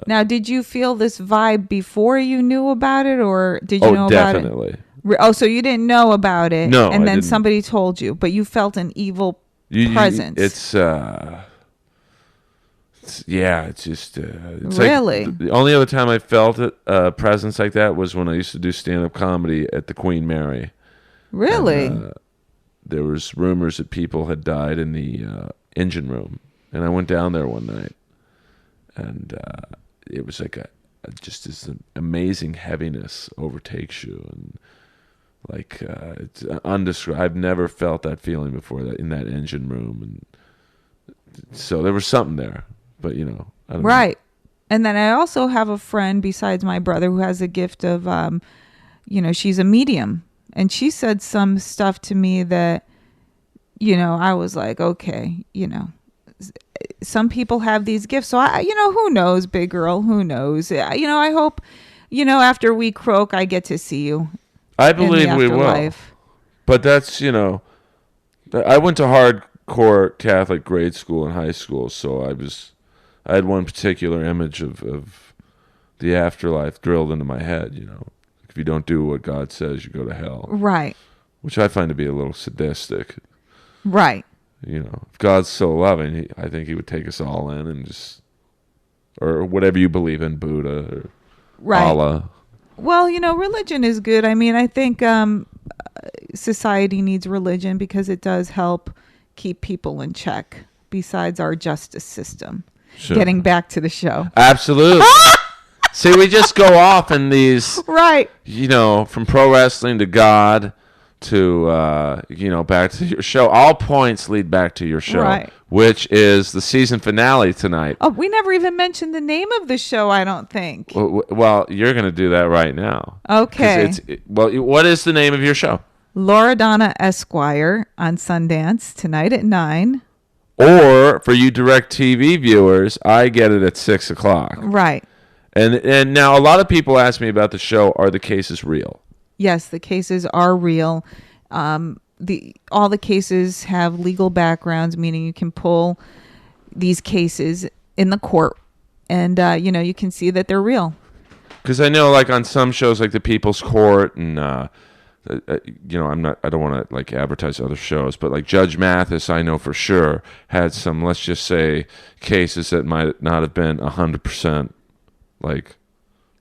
Now, did you feel this vibe before you knew about it, or did you know about it? Oh, definitely. Oh, so you didn't know about it, no, and I then didn't. Somebody told you, but you felt an evil presence. It's just it's really like the only other time I felt it presence like that was when I used to do stand-up comedy at the Queen Mary. Really? And, there was rumors that people had died in the engine room, and I went down there one night, and it was like just this amazing heaviness overtakes you, and like it's undescribable. I've never felt that feeling before, that in that engine room, and so there was something there. But I don't right know. And then I also have a friend besides my brother who has a gift of she's a medium, and she said some stuff to me that I was like, okay, some people have these gifts, so I who knows, big girl, who knows. I hope after we croak I get to see you. I believe we will, but that's I went to hardcore Catholic grade school and high school, so I had one particular image of the afterlife drilled into my head. If you don't do what God says, you go to hell. Right. Which I find to be a little sadistic. Right. If God's so loving, I think He would take us all in and or whatever you believe in, Buddha or Allah. Well, religion is good. I mean, I think society needs religion because it does help keep people in check. Besides our justice system. Sure. Getting back to the show. Absolutely. See, we just go off in these, right? From pro wrestling to God to, back to your show. All points lead back to your show, right? Which is the season finale tonight. Oh, we never even mentioned the name of the show, I don't think. Well, you're going to do that right now. Okay. What is the name of your show? Loredana Esquire on Sundance tonight at 9. Or for you DirecTV viewers, I get it at 6 o'clock. Right. And now a lot of people ask me about the show. Are the cases real? Yes, the cases are real. All the cases have legal backgrounds, meaning you can pull these cases in the court, and you can see that they're real. Because I know, like on some shows, like the People's Court, and I don't want to like advertise other shows, but like Judge Mathis, I know for sure had some, let's just say, cases that might not have been 100% like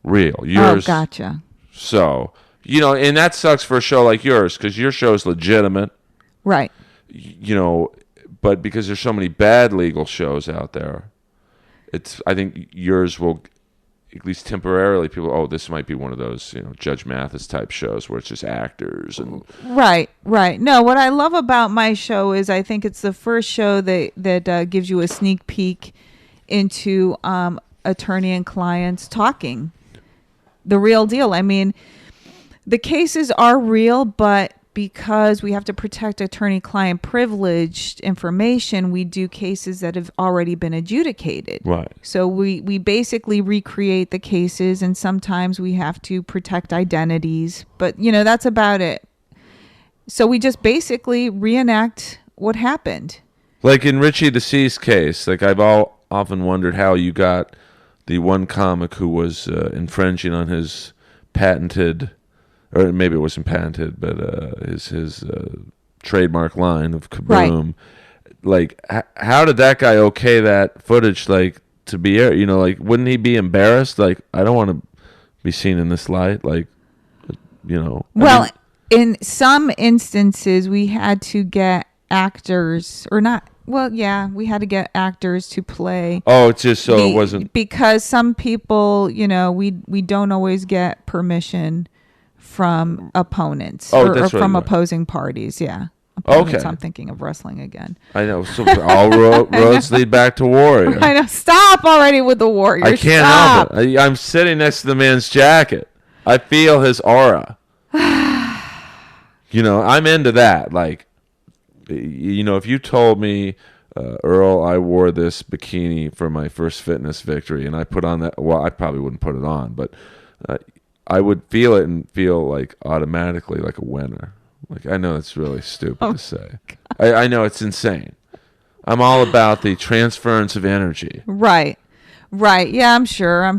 real. Yours, oh, gotcha. So, and that sucks for a show like yours because your show is legitimate, right? But because there's so many bad legal shows out there, I think yours will. At least temporarily, people, this might be one of those, Judge Mathis type shows where it's just actors and right. No, what I love about my show is I think it's the first show that gives you a sneak peek into attorney and clients talking the real deal. I mean, the cases are real, but because we have to protect attorney-client privileged information, we do cases that have already been adjudicated. Right. So we basically recreate the cases, and sometimes we have to protect identities. But, that's about it. So we just basically reenact what happened. Like in Richie Deceased case, like I've often wondered how you got the one comic who was infringing on his patented... or maybe it wasn't patented, but his trademark line of Kaboom. Right. Like, how did that guy okay that footage? Like, to be aired? Like, wouldn't he be embarrassed? Like, I don't want to be seen in this light. Like, Well, in some instances, we had to get actors, or not. Well, yeah, we had to get actors to play. Oh, it's just so it wasn't, because some people, we don't always get permission from opponents or from opposing parties. Yeah. Opponents, okay. I'm thinking of wrestling again. I know. So all roads lead back to Warrior. I know. Stop already with the Warrior. I can't help it. I'm sitting next to the man's jacket. I feel his aura. I'm into that. Like, if you told me, Earl, I wore this bikini for my first fitness victory, and I put on that. Well, I probably wouldn't put it on, but I would feel it and feel like automatically like a winner. Like, I know it's really stupid to say. I know it's insane. I'm all about the transference of energy. Right. Yeah, I'm sure.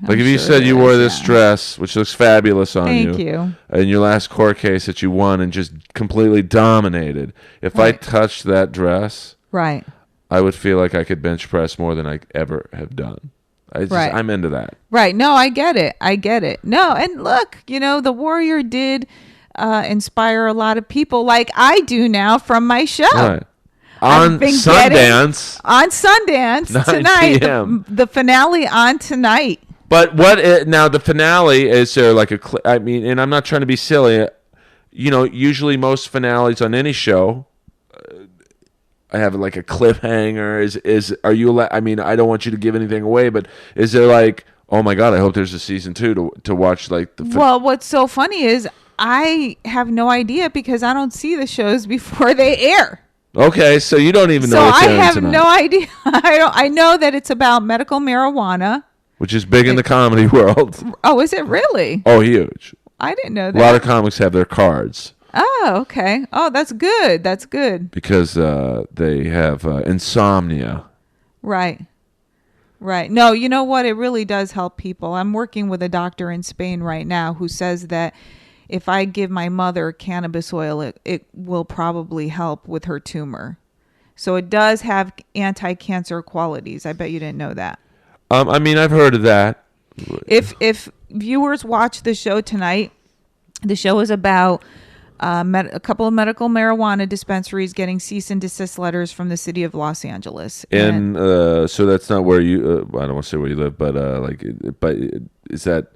Like, if you said you wore this dress, which looks fabulous on you. Thank you. In your last court case that you won and just completely dominated. If I touched that dress, right, I would feel like I could bench press more than I ever have done. I'm into that. Right. No, I get it. No, and look, the Warrior did inspire a lot of people, like I do now from my show. Right. On Sundance tonight, the finale on tonight. But now the finale, is there like and I'm not trying to be silly. Usually most finales on any show, I have like a cliffhanger. Are you? I don't want you to give anything away, but is there like, oh my God, I hope there's a season 2 to watch like the. Well, what's so funny is I have no idea because I don't see the shows before they air. Okay, so you don't even know what's airing tonight. So I have no idea. I know that it's about medical marijuana, which is big in the comedy world. Oh, is it really? Oh, huge. I didn't know that. A lot of comics have their cards. Oh, okay. Oh, that's good. Because they have insomnia. Right. No, you know what? It really does help people. I'm working with a doctor in Spain right now who says that if I give my mother cannabis oil, it will probably help with her tumor. So it does have anti-cancer qualities. I bet you didn't know that. I've heard of that. If viewers watch the show tonight, the show is about a couple of medical marijuana dispensaries getting cease and desist letters from the city of Los Angeles. So that's not where you. I don't want to say where you live, but but is that?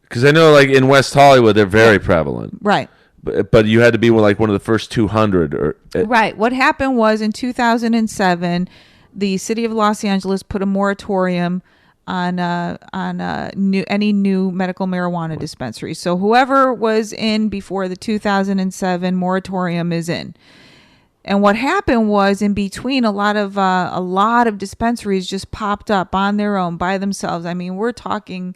Because I know, like in West Hollywood, they're very prevalent. Right. But you had to be like one of the first 200. Right. What happened was in 2007, the city of Los Angeles put a moratorium on any new medical marijuana dispensaries. So whoever was in before the 2007 moratorium is in. And what happened was, in between, a lot of dispensaries just popped up on their own by themselves. I mean, we're talking,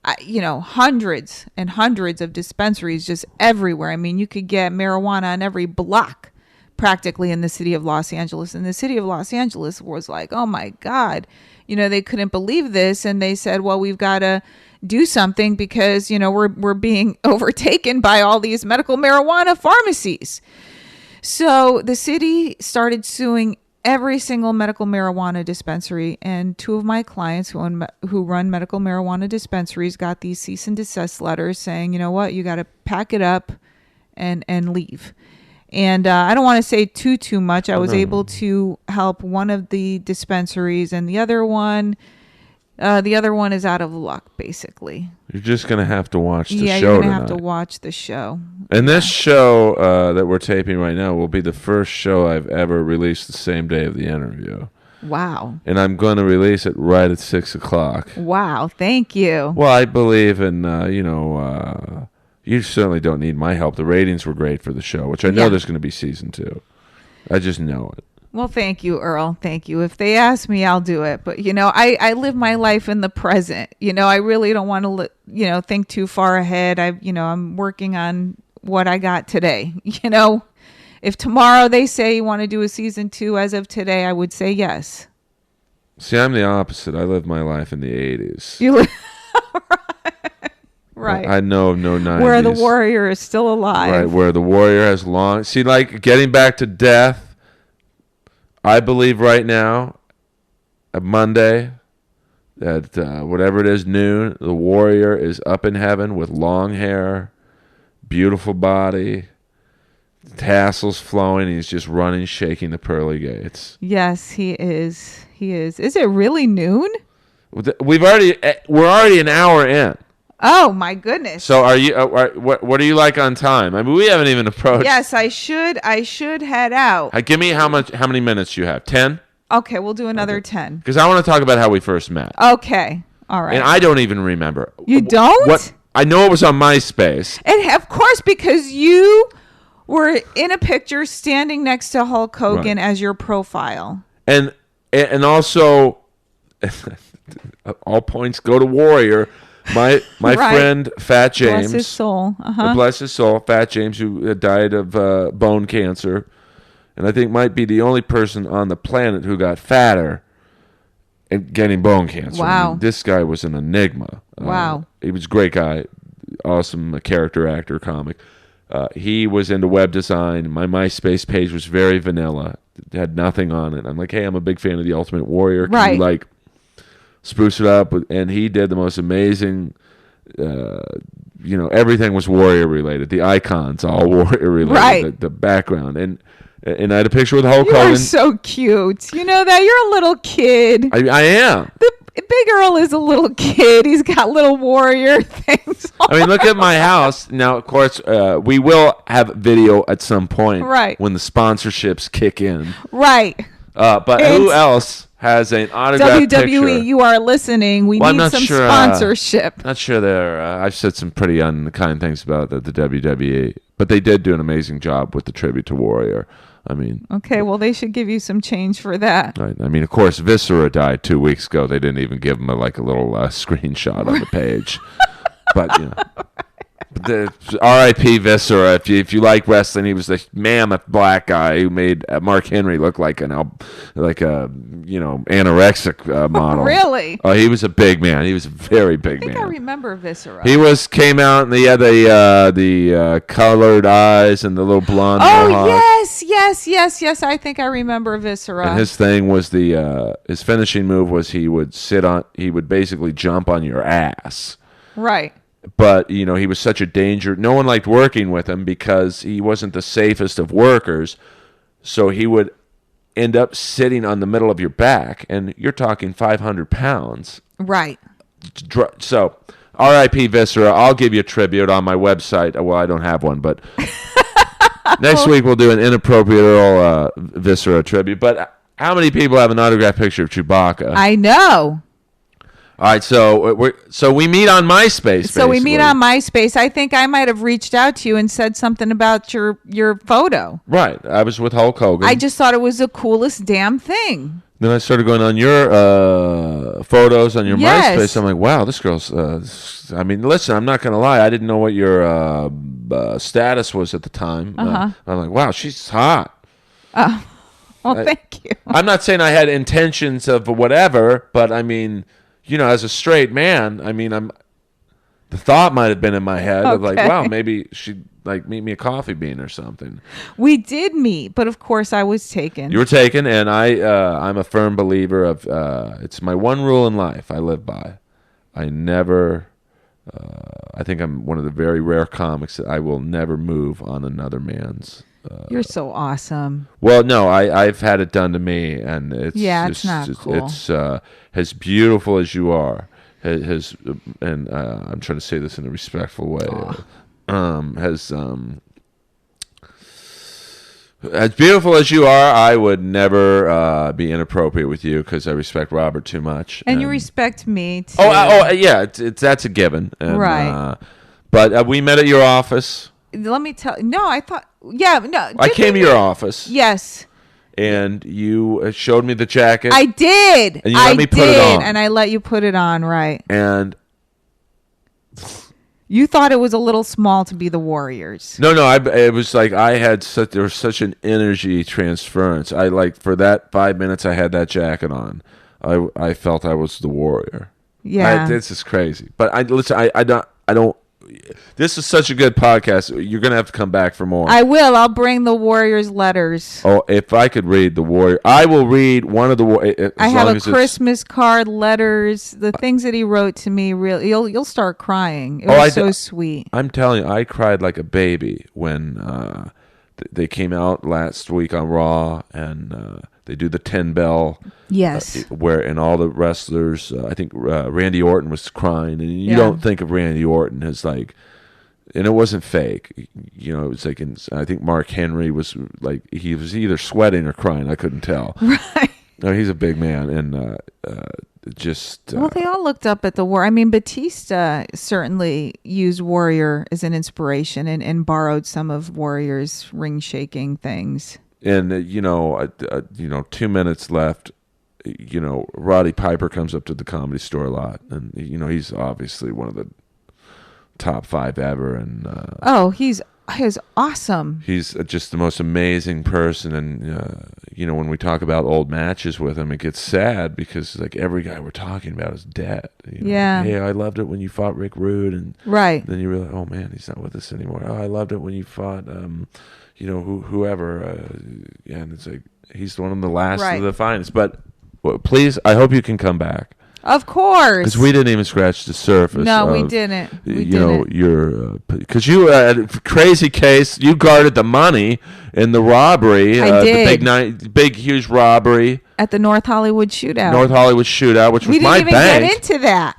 hundreds and hundreds of dispensaries just everywhere. I mean, you could get marijuana on every block practically in the city of Los Angeles. And the city of Los Angeles was like, oh my God, they couldn't believe this. And they said, well, we've got to do something because, we're being overtaken by all these medical marijuana pharmacies. So the city started suing every single medical marijuana dispensary, and 2 of my clients who run medical marijuana dispensaries got these cease and desist letters saying, you know what, you got to pack it up and leave. And I don't want to say too much. I was able to help one of the dispensaries, and the other one is out of luck, basically. You're just going to have to watch the show Yeah, you're going to tonight. have to watch the show. And this show that we're taping right now will be the first show I've ever released the same day of the interview. Wow. And I'm going to release it right at 6 o'clock. Wow, thank you. Well, I believe in, you certainly don't need my help. The ratings were great for the show, which I know there's going to be season 2. I just know it. Well, thank you, Earl. Thank you. If they ask me, I'll do it. But, I live my life in the present. I really don't want to, think too far ahead. I'm working on what I got today. If tomorrow they say you want to do a season 2 as of today, I would say yes. See, I'm the opposite. I live my life in the 80s. You live... Right. I know of no 90s. Where the warrior is still alive. Right, where the warrior has long... See, like, getting back to death, I believe right now, Monday, At whatever it is, noon, the warrior is up in heaven with long hair, beautiful body, tassels flowing. He's just running, shaking the pearly gates. Yes, he is. He is. Is it really noon? We're already an hour in. Oh my goodness. So are you? What are you like on time? I mean, we haven't even approached. Yes, I should head out. Give me how many minutes you have? 10? Okay, we'll do another 10. Because I want to talk about how we first met. Okay. All right. And I don't even remember. You don't? What? I know it was on MySpace. And of course, because you were in a picture standing next to Hulk Hogan as your profile. And also, all points go to Warrior. My friend Fat James. Bless his soul. Bless his soul. Fat James, who died of bone cancer. And I think might be the only person on the planet who got fatter and getting bone cancer. Wow. I mean, this guy was an enigma. Wow. He was a great guy. Awesome character actor, comic. He was into web design. My MySpace page was very vanilla. It had nothing on it. I'm like, hey, I'm a big fan of The Ultimate Warrior. Can you spruce it up? And he did the most amazing, everything was Warrior related. The icons, all Warrior related. Right. The background. And I had a picture with Hulk Hogan. You are so cute. You know that? You're a little kid. I am. The Big Earl is a little kid. He's got little warrior things on. I mean, look at my house. Now, of course, we will have video at some point. Right. When the sponsorships kick in. Right. But who else has an autographed WWE, picture? you are listening. We need some sponsorship. Not sure there. I've said some pretty unkind things about the WWE. But they did do an amazing job with the tribute to Warrior. I mean, okay, well, they should give you some change for that. Right. I mean, of course, Viscera died 2 weeks ago. They didn't even give him a little screenshot on the page. But the R.I.P. Viscera. If you like wrestling, he was the mammoth black guy who made Mark Henry look like a anorexic model. Really? Oh, he was a big man. He was a very big man. I think I remember Viscera. He came out and he had the colored eyes and the little blonde mohawk. Yes. I think I remember Viscera. And his thing was his finishing move was he would basically jump on your ass. Right. But, he was such a danger. No one liked working with him because he wasn't the safest of workers. So he would end up sitting on the middle of your back, and you're talking 500 pounds. Right. So, R.I.P. Viscera. I'll give you a tribute on my website. Well, I don't have one, but next week we'll do an Inappropriate Earl Viscera tribute. But how many people have an autographed picture of Chewbacca? I know. All right, so we meet on MySpace. So we meet on MySpace. I think I might have reached out to you and said something about your photo. Right, I was with Hulk Hogan. I just thought it was the coolest damn thing. Then I started going on your photos on your MySpace. I'm like, wow, this girl's. I mean, listen, I'm not gonna lie. I didn't know what your status was at the time. I'm like, wow, she's hot. Oh, well, thank you. I'm not saying I had intentions of whatever, but I mean. As a straight man, I mean, the thought might have been in my head of wow, maybe she'd meet me a coffee bean or something. We did meet, but of course I was taken. You were taken, and I'm a firm believer of it's my one rule in life I live by. I never. I think I'm one of the very rare comics that I will never move on another man's. You're so awesome. Well, no, I've had it done to me, and it's not cool. It's as beautiful as you are, I'm trying to say this in a respectful way. As beautiful as you are, I would never be inappropriate with you because I respect Robert too much, and you respect me too. Yeah, that's a given, right? But we met at your office. Let me tell. No, I thought. Yeah, no. I came to your office. Yes. And you showed me the jacket. I did. And you let me put it on. And I let you put it on, right? And you thought it was a little small to be the Warriors. No. It was like there was such an energy transference. For that 5 minutes I had that jacket on. I felt I was the Warrior. Yeah. This is crazy. But listen, I don't This is such a good podcast. You're gonna have to come back for more. I will. I'll bring the Warriors' letters. Oh, if I could read the Warrior, I will read one of the. I have a Christmas card, letters, the things that he wrote to me. Really, you'll start crying. It was so sweet. I'm telling you, I cried like a baby when they came out last week on Raw, and they do the 10 bell. Yes. And all the wrestlers, I think Randy Orton was crying, and you don't think of Randy Orton as like, and it wasn't fake. You know, it was like, I think Mark Henry was like, he was either sweating or crying. I couldn't tell. Right. No, he's a big man, and just. Well, they all looked up at the war. I mean, Batista certainly used Warrior as an inspiration and borrowed some of Warrior's ring shaking things. And 2 minutes left. Roddy Piper comes up to the Comedy Store a lot, and he's obviously one of the top 5 ever. And he's awesome. He's just the most amazing person. And when we talk about old matches with him, it gets sad because like every guy we're talking about is dead. Yeah. Hey, I loved it when you fought Rick Rude, and right. Then you realize, oh man, he's not with us anymore. Oh, I loved it when you fought, whoever. And it's like he's one of the last of the finest. But please, I hope you can come back. Of course. Because we didn't even scratch the surface. No, we didn't. Because you had a crazy case. You guarded the money in the robbery. I did. The big, huge robbery. At the North Hollywood Shootout. Which was my bank. We didn't even get into that.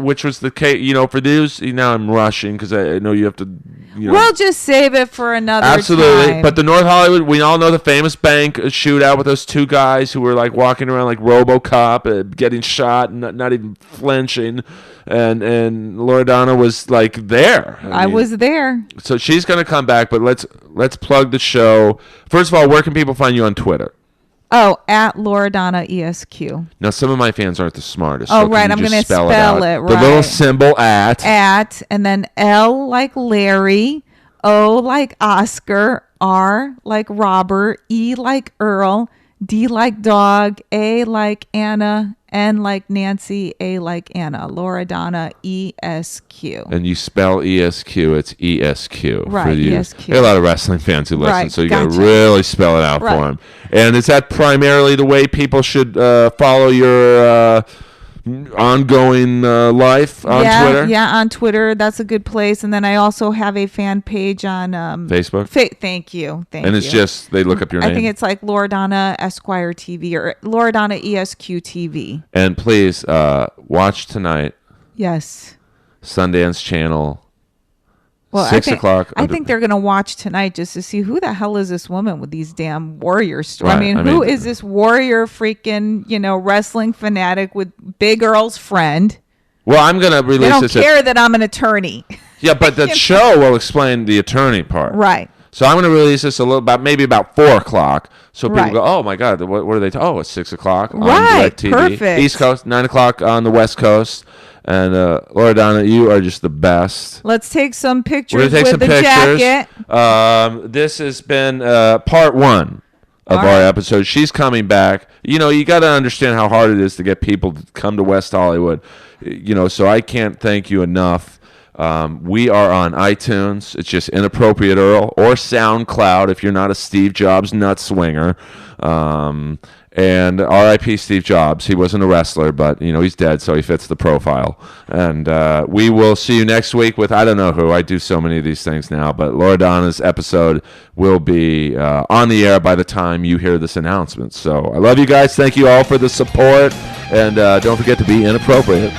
Which was the case, for these, now I'm rushing because I know you have to, We'll just save it for another Absolutely. time. But the North Hollywood, we all know the famous bank shootout with those 2 guys who were like walking around like RoboCop, getting shot, and not even flinching. And Loredana was like there. I was there. So she's going to come back, but let's plug the show. First of all, where can people find you on Twitter? Oh, at Loredana ESQ. Now, some of my fans aren't the smartest. Oh, so right. I'm going to spell it. Right. The little symbol at. At, and then L like Larry, O like Oscar, R like Robert, E like Earl, D like dog, A like Anna, N like Nancy, A like Anna. Loredana ESQ. And you spell ESQ, it's ESQ. Right, for you. ESQ. There are a lot of wrestling fans who listen, Right, so you gotcha. got to really spell it out for them. And is that primarily the way people should follow your ongoing life on Twitter? Yeah, on Twitter. That's a good place. And then I also have a fan page on Facebook. Thank you. And it's just they look up your name. I think it's like Loredana Esquire TV or Loredana ESQ TV. And please watch tonight. Yes. Sundance Channel. Well, 6 o'clock. I think they're going to watch tonight just to see who the hell is this woman with these damn warrior stories. Right. Who is this warrior freaking, wrestling fanatic with Big Earl's friend? Well, I'm going to release this. They don't care that I'm an attorney. Yeah, but the show will explain the attorney part. Right. So I'm going to release this maybe about 4 o'clock. So people go, oh my God, what are they? It's 6 o'clock on DirecTV. Perfect. East Coast, 9 o'clock on the West Coast. And Loredana, you are just the best. Let's take some pictures with the jacket. This has been part 1 of our episode. She's coming back. You got to understand how hard it is to get people to come to West Hollywood. So I can't thank you enough. We are on iTunes. It's just Inappropriate Earl, or SoundCloud if you're not a Steve Jobs nut swinger. And R.I.P. Steve Jobs. He wasn't a wrestler, but he's dead, so he fits the profile. And we will see you next week with I don't know who. I do so many of these things now, but Loredana's episode will be on the air by the time you hear this announcement. So I love you guys. Thank you all for the support, and don't forget to be inappropriate.